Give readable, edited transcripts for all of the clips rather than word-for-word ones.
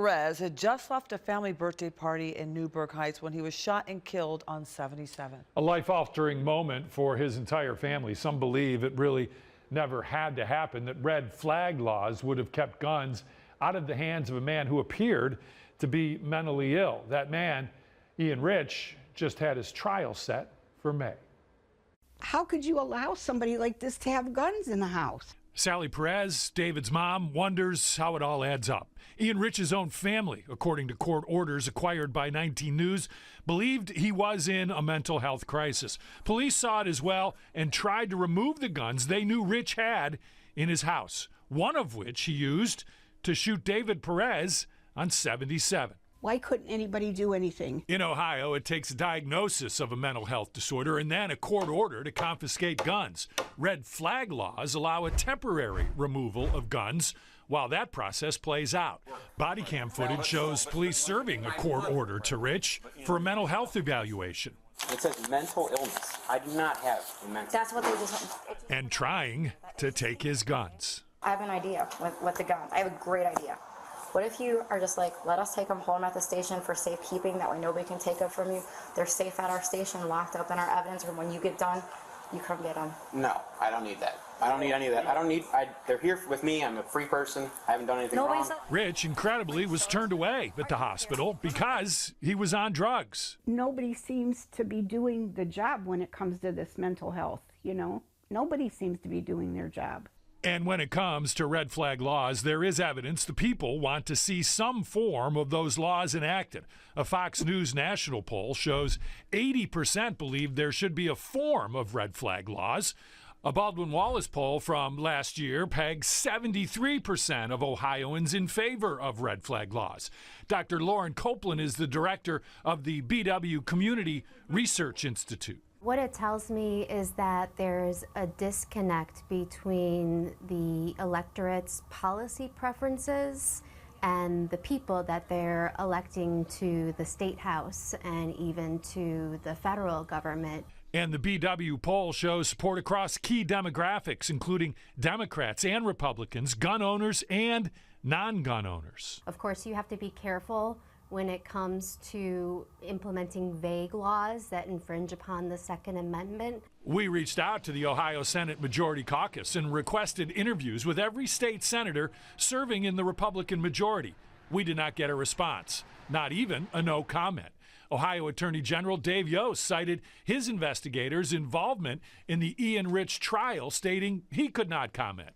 Perez had just left a family birthday party in Newburgh Heights when he was shot and killed on 77. A life-altering moment for his entire family. Some believe it really never had to happen, that red flag laws would have kept guns out of the hands of a man who appeared to be mentally ill. That man, Ian Rich, just had his trial set for May. How could you allow somebody like this to have guns in the house? Sally Perez, David's mom, wonders how it all adds up. Ian Rich's own family, according to court orders acquired by 19 News, believed he was in a mental health crisis. Police saw it as well and tried to remove the guns they knew Rich had in his house, one of which he used to shoot David Perez on 77. Why couldn't anybody do anything? In Ohio, it takes a diagnosis of a mental health disorder and then a court order to confiscate guns. Red flag laws allow a temporary removal of guns while that process plays out. Body cam footage shows police serving a court order to Rich for a mental health evaluation. It says mental illness. I do not have a mental. That's what they just. And trying to take his guns. I have an idea with the guns. I have a great idea. What if you are just like, let us take them home at the station for safekeeping, that way nobody can take them from you. They're safe at our station, locked up in our evidence room. When you get done, you come get them. No, I don't need that. I don't need any of that. They're here with me. I'm a free person. I haven't done anything wrong. Rich, incredibly, was turned away at the hospital because he was on drugs. Nobody seems to be doing the job when it comes to this mental health, you know? Nobody seems to be doing their job. And when it comes to red flag laws, there is evidence the people want to see some form of those laws enacted. A Fox News national poll shows 80% believe there should be a form of red flag laws. A Baldwin Wallace poll from last year pegs 73% of Ohioans in favor of red flag laws. Dr. Lauren Copeland is the director of the BW Community Research Institute. What it tells me is that there's a disconnect between the electorate's policy preferences and the people that they're electing to the state house and even to the federal government. And the BW poll shows support across key demographics, including Democrats and Republicans, gun owners and non-gun owners. Of course, you have to be careful when it comes to implementing vague laws that infringe upon the Second Amendment. We reached out to the Ohio Senate Majority Caucus and requested interviews with every state senator serving in the Republican majority. We did not get a response, not even a no comment. Ohio Attorney General Dave Yost cited his investigators' involvement in the Ian Rich trial, stating he could not comment.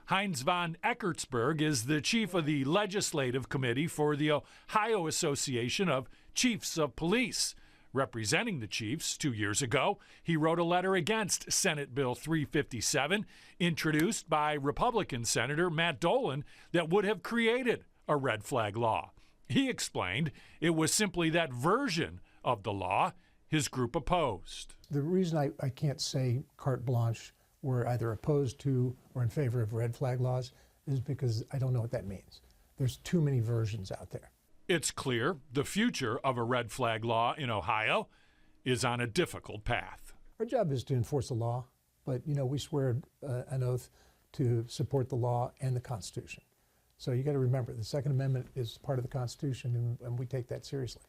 Heinz von Eckertsberg is the chief of the legislative committee for the Ohio Association of Chiefs of Police. Representing the chiefs 2 years ago, he wrote a letter against Senate Bill 357, introduced by Republican Senator Matt Dolan, that would have created a red flag law. He explained it was simply that version of the law his group opposed. The reason I can't say carte blanche, we're either opposed to or in favor of red flag laws, is because I don't know what that means. There's too many versions out there. It's clear the future of a red flag law in Ohio is on a difficult path. Our job is to enforce the law, but we swear an oath to support the law and the Constitution. So you got to remember, the Second Amendment is part of the Constitution, and we take that seriously.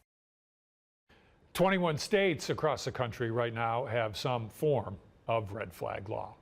21 states across the country right now have some form of red flag law.